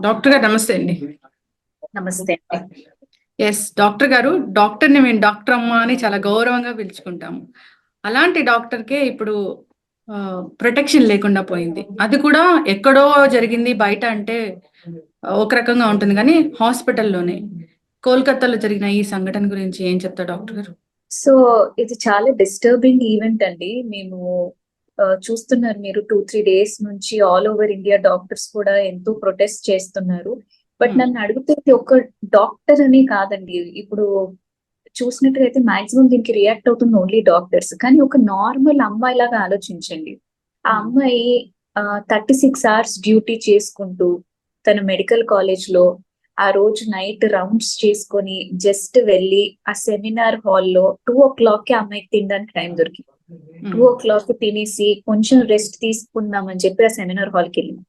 Doctor గారు నమస్తే అండి. నమస్తే అండి. ఎస్ డాక్టర్ గారు, డాక్టర్ని మేము డాక్టర్ అమ్మ అని చాలా గౌరవంగా పిలుచుకుంటాము. అలాంటి డాక్టర్కే ఇప్పుడు ప్రొటెక్షన్ లేకుండా పోయింది. అది కూడా ఎక్కడో జరిగింది, బయట అంటే ఒక రకంగా ఉంటుంది కానీ హాస్పిటల్లోనే. కోల్కతాలో జరిగిన ఈ సంఘటన గురించి ఏం చెప్తారు డాక్టర్ గారు? సో ఇది చాలా డిస్టర్బింగ్ ఈవెంట్ అండి. మేము చూస్తున్నారు మీరు 2-3 డేస్ నుంచి ఆల్ ఓవర్ ఇండియా డాక్టర్స్ కూడా ఎంతో ప్రొటెస్ట్ చేస్తున్నారు. బట్ నన్ను అడిగితే ఇది ఒక డాక్టర్ అని కాదండి. ఇప్పుడు చూసినట్టుగా మాక్సిమం దీనికి రియాక్ట్ అవుతుంది ఓన్లీ డాక్టర్స్. కానీ ఒక నార్మల్ అమ్మాయి లాగా ఆలోచించండి. ఆ అమ్మాయి 36 అవర్స్ డ్యూటీ చేసుకుంటూ తన మెడికల్ కాలేజ్ లో ఆ రోజు నైట్ రౌండ్స్ చేసుకొని జస్ట్ వెళ్ళి ఆ సెమినార్ హాల్లో 2:00 కి అమ్మాయికి తినడానికి టైం దొరికింది. 2:00 తినేసి కొంచెం రెస్ట్ తీసుకుందామని చెప్పి ఆ సెమినార్ హాల్కి వెళ్ళింది.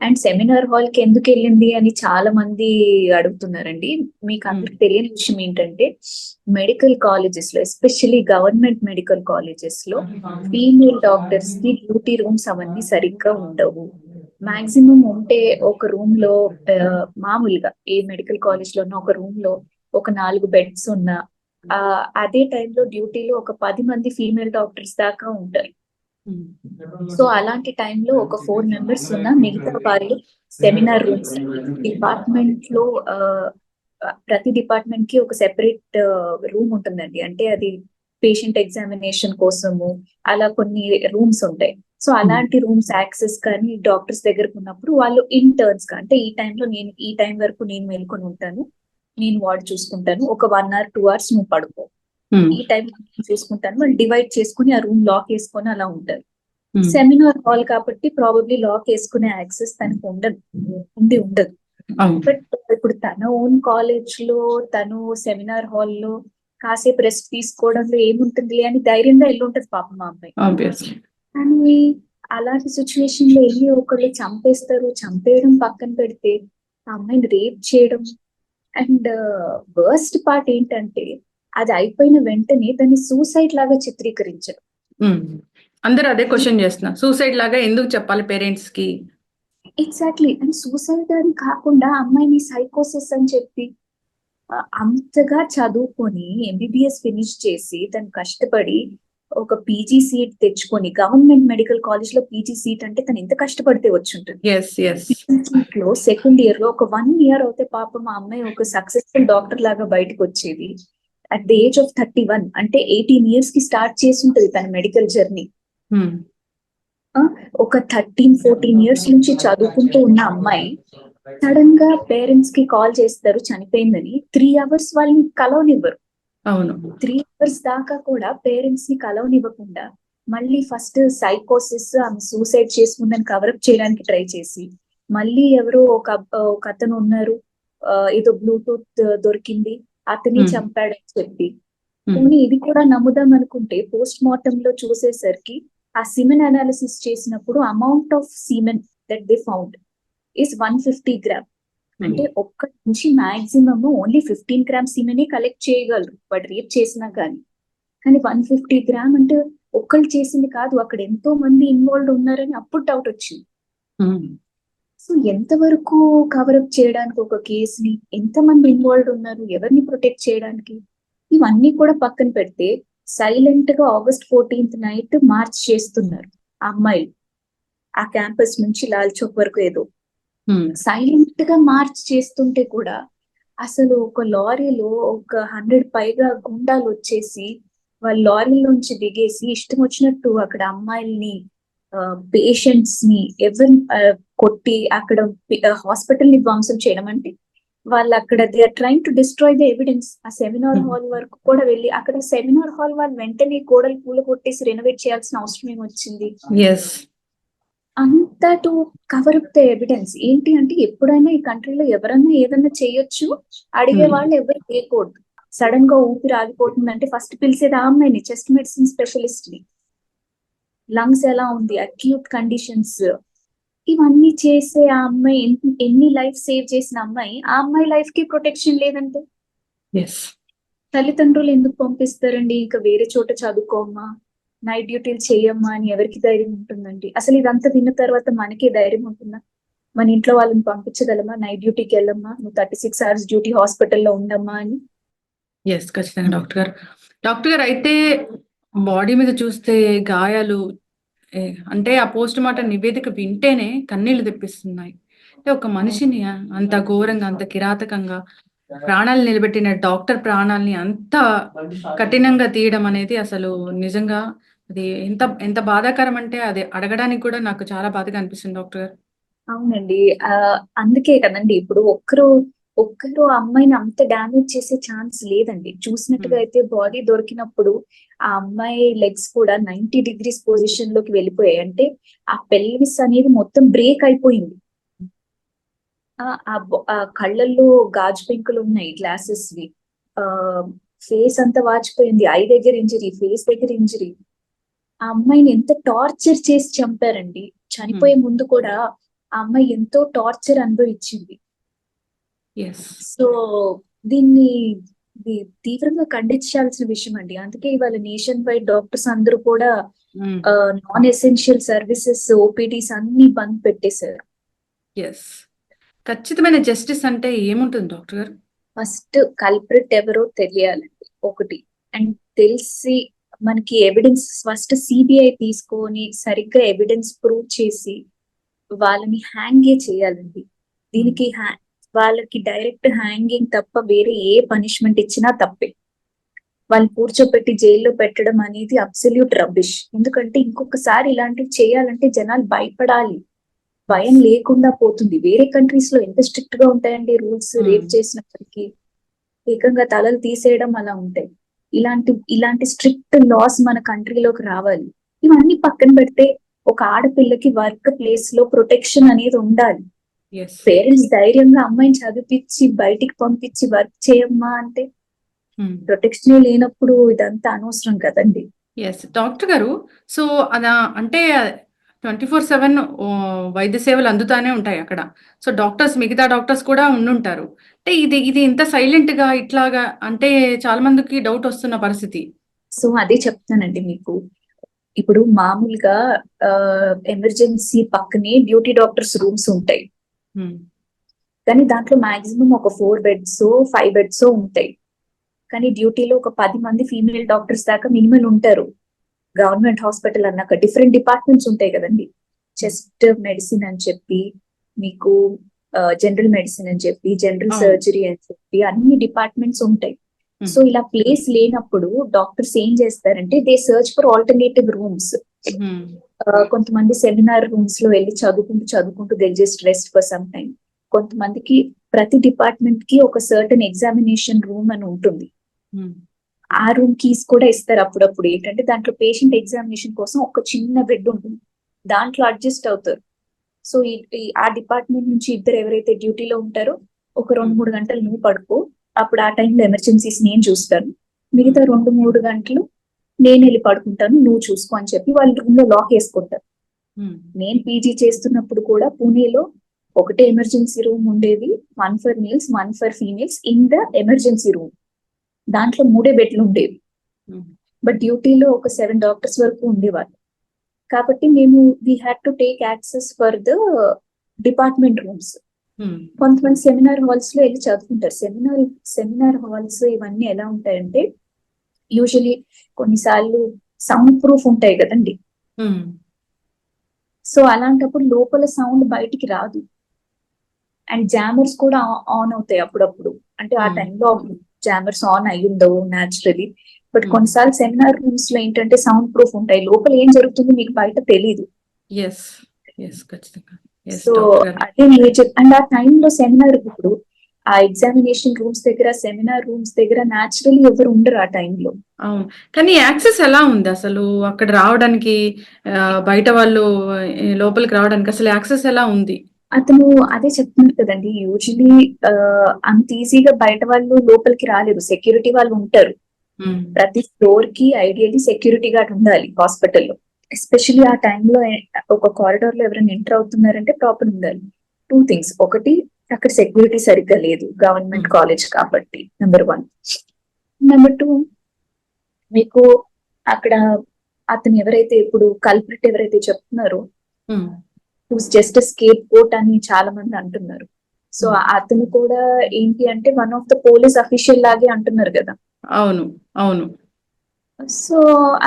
అండ్ సెమినార్ హాల్ కి ఎందుకు వెళ్ళింది అని చాలా మంది అడుగుతున్నారండి. మీకు అందరికి తెలియని విషయం ఏంటంటే, మెడికల్ కాలేజెస్ లో ఎస్పెషల్లీ గవర్నమెంట్ మెడికల్ కాలేజెస్ లో ఫీమేల్ డాక్టర్స్ కి డ్యూటీ రూమ్స్ అవన్నీ సరిగ్గా ఉండవు. మాక్సిమం ఉంటే ఒక రూమ్ లో మామూలుగా ఏ మెడికల్ కాలేజ్ లో ఒక రూమ్ లో ఒక 4 బెడ్స్ ఉన్నా అదే టైంలో డ్యూటీలో ఒక 10 మంది ఫీమేల్ డాక్టర్స్ దాకా ఉంటారు. సో అలాంటి టైంలో ఒక 4 మెంబర్స్ ఉన్న మిగతా వాళ్ళు సెమినార్ రూమ్స్ డిపార్ట్మెంట్ లో ప్రతి డిపార్ట్మెంట్ కి ఒక సెపరేట్ రూమ్ ఉంటుందండి. అంటే అది పేషెంట్ ఎగ్జామినేషన్ కోసము అలా కొన్ని రూమ్స్ ఉంటాయి. సో అలాంటి రూమ్స్ యాక్సెస్ కానీ డాక్టర్స్ దగ్గరకు ఉన్నప్పుడు వాళ్ళు ఇంటర్న్స్ గా, అంటే ఈ టైంలో నేను ఈ టైం వరకు నేను మేల్కొని ఉంటాను, నేను వార్డ్ చూసుకుంటాను, ఒక 1 hour 2 hours నువ్వు పడుకో, ఈ టైం చూసుకుంటాను, వాళ్ళు డివైడ్ చేసుకుని ఆ రూమ్ లాక్ వేసుకొని అలా ఉంటారు. సెమినార్ హాల్ కాబట్టి ప్రాబబ్లీ లాక్ వేసుకునే యాక్సెస్ తనకు ఉండదు. బట్ ఇప్పుడు తన ఓన్ కాలేజ్ లో తను సెమినార్ హాల్లో కాసేపు రెస్ట్ తీసుకోవడంలో ఏముంటుంది అని ధైర్యంగా వెళ్ళి ఉంటది పాపం మా అమ్మాయి. కానీ అలాంటి సిచ్యువేషన్ లో వెళ్ళి ఒకళ్ళు చంపేస్తారు. చంపేయడం పక్కన పెడితే ఆ అమ్మాయిని రేప్ చేయడం. అండ్ వర్స్ట్ పార్ట్ ఏంటంటే, అది అయిపోయిన వెంటనే దాన్ని సూసైడ్ లాగా చిత్రీకరించడం. అందరూ అదే క్వశ్చన్ చేస్తున్నారు, సూసైడ్ లాగా ఎందుకు చెప్పాలి పేరెంట్స్ కి? ఎగ్జాక్ట్లీ. అండ్ సూసైడ్ అని కాకుండా అమ్మాయిని సైకోసిస్ అని చెప్పి, అంతగా చదువుకొని ఎంబీబీఎస్ ఫినిష్ చేసి తను కష్టపడి ఒక పీజీ సీట్ తెచ్చుకొని, గవర్నమెంట్ మెడికల్ కాలేజ్ లో పీజీ సీట్ అంటే తను ఎంత కష్టపడితే వచ్చి ఉంటుంది. లో సెకండ్ ఇయర్ లో ఒక 1 year అవుతే పాపం మా అమ్మాయి ఒక సక్సెస్ఫుల్ డాక్టర్ లాగా బయటకు వచ్చేది. అట్ ద ఏజ్ ఆఫ్ 31, అంటే 18 years కి స్టార్ట్ చేసి ఉంటది తన మెడికల్ జర్నీ. ఒక 13-14 years నుంచి చదువుకుంటూ ఉన్న అమ్మాయి సడన్ గా పేరెంట్స్ కి కాల్ చేస్తారు చనిపోయిందని. 3 hours వాళ్ళని కలవనివ్వరు. 3 hours దాకా కూడా పేరెంట్స్ ని కలవనివ్వకుండా మళ్ళీ ఫస్ట్ సైకోసిస్, ఆమె సూసైడ్ చేసుకుందని కవరప్ చేయడానికి ట్రై చేసి, మళ్ళీ ఎవరో ఒక అతను ఉన్నారు, ఏదో బ్లూటూత్ దొరికింది, అతని చంపాడని చెప్పి. కానీ ఇది కూడా నమ్ముదాం అనుకుంటే పోస్ట్ మార్టం లో చూసేసరికి ఆ సిమెన్ అనాలిసిస్ చేసినప్పుడు amount of semen that they found is 150 grams. అంటే ఒక్క నుంచి మాక్సిమం ఓన్లీ 15 grams సీమెనే కలెక్ట్ చేయగలరు వాడు రేప్ చేసినా కానీ. 150 grams అంటే ఒక్కళ్ళు చేసింది కాదు, అక్కడ ఎంతో మంది ఇన్వాల్వ్ ఉన్నారని అప్పుడు డౌట్ వచ్చింది. సో ఎంతవరకు కవరప్ చేయడానికి ఒక కేసుని, ఎంతమంది ఇన్వాల్వ్ ఉన్నారు, ఎవరిని ప్రొటెక్ట్ చేయడానికి, ఇవన్నీ కూడా పక్కన పెడితే సైలెంట్ గా August 14th నైట్ మార్చ్ చేస్తున్నారు ఆ అమ్మాయిలు. ఆ క్యాంపస్ నుంచి లాల్ చౌక్ వరకు ఏదో సైలెంట్ గా మార్చ్ చేస్తుంటే కూడా అసలు ఒక లారీలో ఒక 100 పైగా గుండాలు వచ్చేసి వాళ్ళ లారీలోంచి దిగేసి ఇష్టం వచ్చినట్టు అక్కడ అమ్మాయిల్ని, పేషెంట్స్ ని ఎవరిని కొట్టి అక్కడ హాస్పిటల్ ని ధ్వంసం చేయడం. అంటే వాళ్ళు అక్కడ they are trying to destroy the evidence. ఆ సెమినార్ హాల్ వరకు కూడా వెళ్ళి అక్కడ సెమినార్ హాల్ వాళ్ళు వెంటనే గోడలు పూల కొట్టేసి రెనోవేట్ చేయాల్సిన అవసరం ఏమొచ్చింది? అంతా to cover up the evidence. ఏంటి అంటే ఎప్పుడైనా ఈ కంట్రీలో ఎవరైనా ఏదైనా చేయొచ్చు, అడిగే వాళ్ళు ఎవరు చేయకూడదు. సడన్ గా ఊపిరి ఆగిపోతుందంటే ఫస్ట్ పిలిచేది ఆ అమ్మాయిని, చెస్ట్ మెడిసిన్ స్పెషలిస్ట్ ని. లంగ్స్ ఎలా ఉంది, అక్యూట్ కండిషన్స్, ఇవన్నీ చేసే ఆ అమ్మాయి ఎన్ని లైఫ్ సేవ్ చేసిన అమ్మాయి, ఆ అమ్మాయి లైఫ్ కి ప్రొటెక్షన్ లేదంటే తల్లిదండ్రులు ఎందుకు పంపిస్తారండి? ఇంకా వేరే చోట చదువుకోమ్మా, నైట్ డ్యూటీలు చేయమ్మా అని ఎవరికి ధైర్యం ఉంటుందండి? అసలు ఇదంతా విన్న తర్వాత మనకి ధైర్యం ఉంటుందా? మన ఇంట్లో వాళ్ళని పంపించగలమా, నైట్ డ్యూటీకి వెళ్ళమ్మా, నువ్వు 36 hours డ్యూటీ హాస్పిటల్లో ఉండమ్మా అని? ఎస్, ఖచ్చితంగా డాక్టర్ గారు. డాక్టర్ గారు అయితే బాడీ మీద చూస్తే గాయాలు అంటే ఆ పోస్ట్ మార్టం నివేదిక వింటేనే కన్నీళ్లు తెప్పిస్తున్నాయి. అంటే ఒక మనిషిని అంత ఘోరంగా, అంత కిరాతకంగా ప్రాణాలు నిలబెట్టిన డాక్టర్ ప్రాణాలని అంత కఠినంగా తీయడం అనేది అసలు నిజంగా అది ఎంత ఎంత బాధాకరం అంటే అది అడగడానికి కూడా నాకు చాలా బాధగా అనిపిస్తుంది డాక్టర్ గారు. అవునండి. అందుకే కదండి ఇప్పుడు ఒక్కరు ఆ అమ్మాయిని అంత డ్యామేజ్ చేసే ఛాన్స్ లేదండి. చూసినట్టుగా అయితే బాడీ దొరికినప్పుడు ఆ అమ్మాయి లెగ్స్ కూడా 90 degrees పొజిషన్ లోకి వెళ్ళిపోయాయి. అంటే ఆ పెల్విస్ అనేది మొత్తం బ్రేక్ అయిపోయింది. ఆ కళ్ళల్లో గాజు పెంకులు ఉన్నాయి, గ్లాసెస్ వి. ఫేస్ అంతా వాచిపోయింది, ఐ దగ్గర ఇంజరీ, ఫేస్ దగ్గర ఇంజరీ. ఆ అమ్మాయిని ఎంత టార్చర్ చేసి చంపారండి. చనిపోయే ముందు కూడా ఆ అమ్మాయి ఎంతో టార్చర్ అనుభవించింది. ఎస్. సో దీన్ని తీవ్రంగా ఖండించాల్సిన విషయం అండి. అందుకే ఇవాళ నేషన్ వైడ్ డాక్టర్స్ అందరూ కూడా నాన్ ఎసెన్షియల్ సర్వీసెస్, ఓపీడీస్ అన్ని బంద్ పెట్టేశారు. ఎస్. ఖచ్చితమైన జస్టిస్ అంటే ఏముంటుంది డాక్టర్ గారు? ఫస్ట్ కల్ప్రిట్ ఎవరో తెలియాలండి ఒకటి. అండ్ తెలిసి మనకి ఎవిడెన్స్ ఫస్ట్ సిబిఐ తీసుకొని సరిగ్గా ఎవిడెన్స్ ప్రూవ్ చేసి వాళ్ళని హ్యాంగే చేయాలండి. దీనికి వాళ్ళకి డైరెక్ట్ హ్యాంగింగ్ తప్ప వేరే ఏ పనిష్మెంట్ ఇచ్చినా తప్పే. వాళ్ళని కూర్చోపెట్టి జైల్లో పెట్టడం అనేది అబ్సల్యూట్ రబ్బిష్. ఎందుకంటే ఇంకొకసారి ఇలాంటివి చేయాలంటే జనాలు భయపడాలి, భయం లేకుండా పోతుంది. వేరే కంట్రీస్ లో ఎంత స్ట్రిక్ట్ గా ఉంటాయండి రూల్స్. రేప్ చేసినప్పటికీ ఏకంగా తలలు తీసేయడం అలా ఉంటాయి. ఇలాంటి స్ట్రిక్ట్ లాస్ మన కంట్రీలోకి రావాలి. ఇవన్నీ పక్కన పెడితే ఒక ఆడపిల్లకి వర్క్ ప్లేస్ లో ప్రొటెక్షన్ అనేది ఉండాలి. పేరెంట్స్ ధైర్యంగా అమ్మాయిని చదివించి బయటికి పంపించి వర్క్ చేయమ్మా అంటే ప్రొటెక్షన్ లేనప్పుడు ఇదంతా అనవసరం కదండి. ఎస్ డాక్టర్ గారు. సో అదా అంటే 24/7 వైద్య సేవలు అందుతానే ఉంటాయి అక్కడ. సో మిగతా డాక్టర్స్ కూడా ఉండుంటారు. అంటే ఇది ఇంత సైలెంట్ గా ఇట్లాగా అంటే చాలా మందికి డౌట్ వస్తున్న పరిస్థితి. సో అదే చెప్తానండి మీకు. ఇప్పుడు మామూలుగా ఎమర్జెన్సీ పక్కనే డ్యూటీ డాక్టర్స్ రూమ్స్ ఉంటాయి. కానీ దాంట్లో మాక్సిమం ఒక 4 beds 5 beds ఉంటాయి. కానీ డ్యూటీలో ఒక 10 మంది ఫీమేల్ డాక్టర్స్ దాకా మినిమం ఉంటారు. గవర్నమెంట్ హాస్పిటల్ అన్నాక డిఫరెంట్ డిపార్ట్మెంట్స్ ఉంటాయి కదండి. చెస్ట్ మెడిసిన్ అని చెప్పి, మీకు జనరల్ మెడిసిన్ అని చెప్పి, జనరల్ సర్జరీ అని చెప్పి అన్ని డిపార్ట్మెంట్స్ ఉంటాయి. సో ఇలా ప్లేస్ లేనప్పుడు డాక్టర్స్ ఏం చేస్తారంటే they search for alternative rooms. కొంతమంది సెమినార్ రూమ్స్ లో వెళ్ళి చదువుకుంటూ they just rest for some time. కొంతమందికి ప్రతి డిపార్ట్మెంట్ కి ఒక సర్టన్ ఎగ్జామినేషన్ రూమ్ అని ఉంటుంది. ఆ రూమ్ కీస్ కూడా ఇస్తారు అప్పుడప్పుడు. ఏంటంటే దాంట్లో పేషెంట్ ఎగ్జామినేషన్ కోసం ఒక చిన్న బెడ్ ఉంటుంది, దాంట్లో అడ్జస్ట్ అవుతారు. సో ఆ డిపార్ట్మెంట్ నుంచి ఇద్దరు ఎవరైతే డ్యూటీలో ఉంటారో ఒక 2-3 గంటలు నువ్వు పడుకో, అప్పుడు ఆ టైంలో ఎమర్జెన్సీస్ నేను చూస్తాను, మిగతా 2-3 గంటలు నేను వెళ్ళి పడుకుంటాను, నువ్వు చూసుకో అని చెప్పి వాళ్ళు రూమ్ లో లాక్ వేసుకుంటారు. నేను పీజీ చేస్తున్నప్పుడు కూడా పూణేలో ఒకటే ఎమర్జెన్సీ రూమ్ ఉండేది. 1 for males, 1 for females in the emergency room. దాంట్లో 3 బెడ్లు ఉండేవి. బట్ డ్యూటీలో ఒక 7 డాక్టర్స్ వరకు ఉండేవాళ్ళు. కాబట్టి మేము we had to take access for the department rooms. కొంతమంది సెమినార్ హాల్స్ లో వెళ్ళి చదువుకుంటారు. సెమినార్ హాల్స్ ఇవన్నీ ఎలా ఉంటాయంటే యూజువలీ కొన్నిసార్లు సౌండ్ ప్రూఫ్ ఉంటాయి కదండి. సో అలాంటప్పుడు లోపల సౌండ్ బయటికి రాదు. అండ్ జామర్స్ కూడా ఆన్ అవుతాయి అప్పుడప్పుడు. అంటే ఆ టైంలో జామర్స్ ఆన్ అయి ఉండవు న్యాచురలీ. బట్ కొన్నిసార్లు సెమినార్ రూమ్స్ లో ఏంటంటే సౌండ్ ప్రూఫ్ ఉంటాయి, లోపల ఏం జరుగుతుందో మీకు బయట తెలీదు. సో అదే మేజర్. అండ్ ఆ టైంలో సెమినార్ ఇప్పుడు ఆ ఎగ్జామినేషన్ రూమ్స్ దగ్గర, సెమినార్ రూమ్స్ దగ్గర న్యాచురలీ ఎవరు ఉండరు ఆ టైంలో. అవును, కానీ యాక్సెస్ ఎలా ఉంది అసలు అక్కడ రావడానికి? బయట వాళ్ళు లోపలికి రావడానికి అసలు యాక్సెస్ ఎలా ఉంది? అతను అదే చెప్తున్నారు కదండి, యూజువలీ అంత ఈజీగా బయట వాళ్ళు లోపలికి రాలేరు. సెక్యూరిటీ వాళ్ళు ఉంటారు. ప్రతి ఫ్లోర్ కి ఐడియల్లీ సెక్యూరిటీ గార్డ్ ఉండాలి హాస్పిటల్లో. ఎస్పెషల్లీ ఆ టైంలో ఒక కారిడార్ లో ఎవరైనా ఎంటర్ అవుతున్నారంటే ప్రాపర్ ఉండాలి. 2 things. ఒకటి, అక్కడ సెక్యూరిటీ సరిగ్గా లేదు, గవర్నమెంట్ కాలేజ్ కాబట్టి, నెంబర్ 1. నెంబర్ 2, మీకు అక్కడ అతను ఎవరైతే ఇప్పుడు కల్ప్రిట్ ఎవరైతే చెప్తున్నారో హూస్ జస్ట్ స్కేప్ కోట్ అని చాలా మంది అంటున్నారు. సో అతను కూడా ఏంటి అంటే one of the police official లాగే అంటున్నారు కదా. అవును, అవును. సో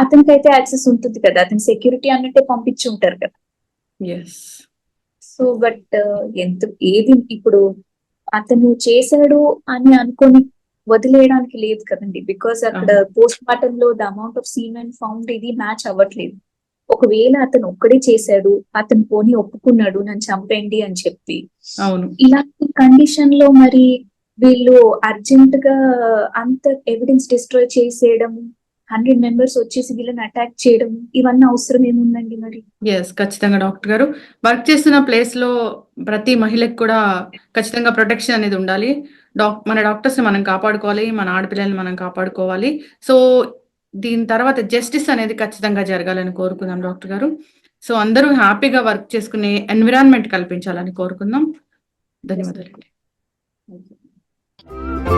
అతనికి అయితే యాక్సెస్ ఉంటుంది కదా, అతని సెక్యూరిటీ అన్నట్టే పంపించి ఉంటారు కదా. ఎస్. సో బట్ ఎంత ఏది ఇప్పుడు అతను చేశాడు అని అనుకొని వదిలేయడానికి లేదు కదండి, బికాస్ అక్కడ పోస్ట్ మార్టం లో the amount of semen found ఇది మ్యాచ్ అవ్వట్లేదు. ఒకవేళ అతను ఒక్కడే చేశాడు, అతను పోనీ ఒప్పుకున్నాడు నన్ను చంపండి అని చెప్పి, అవును, ఇలాంటి కండిషన్ లో మరి వీళ్ళు అర్జెంట్ గా అంత ఎవిడెన్స్ డిస్ట్రాయ్ చేసేయడం, 100 మెంబర్స్ వచ్చేసి వీళ్ళని అటాక్ చేయడం, ఇవన్నీ అవసరం ఏముందండి మరి? ఎస్, ఖచ్చితంగా డాక్టర్ గారు. వర్క్ చేస్తున్న ప్లేస్ లో ప్రతి మహిళకి కూడా ఖచ్చితంగా ప్రొటెక్షన్ అనేది ఉండాలి. మన డాక్టర్స్ మనం కాపాడుకోవాలి, మన ఆడపిల్లల్ని మనం కాపాడుకోవాలి. సో దీని తర్వాత జస్టిస్ అనేది ఖచ్చితంగా జరగాలని కోరుకుందాం డాక్టర్ గారు. సో అందరూ హ్యాపీగా వర్క్ చేసుకునే ఎన్విరాన్మెంట్ కల్పించాలని కోరుకుందాం. ధన్యవాదాలు. Thank you.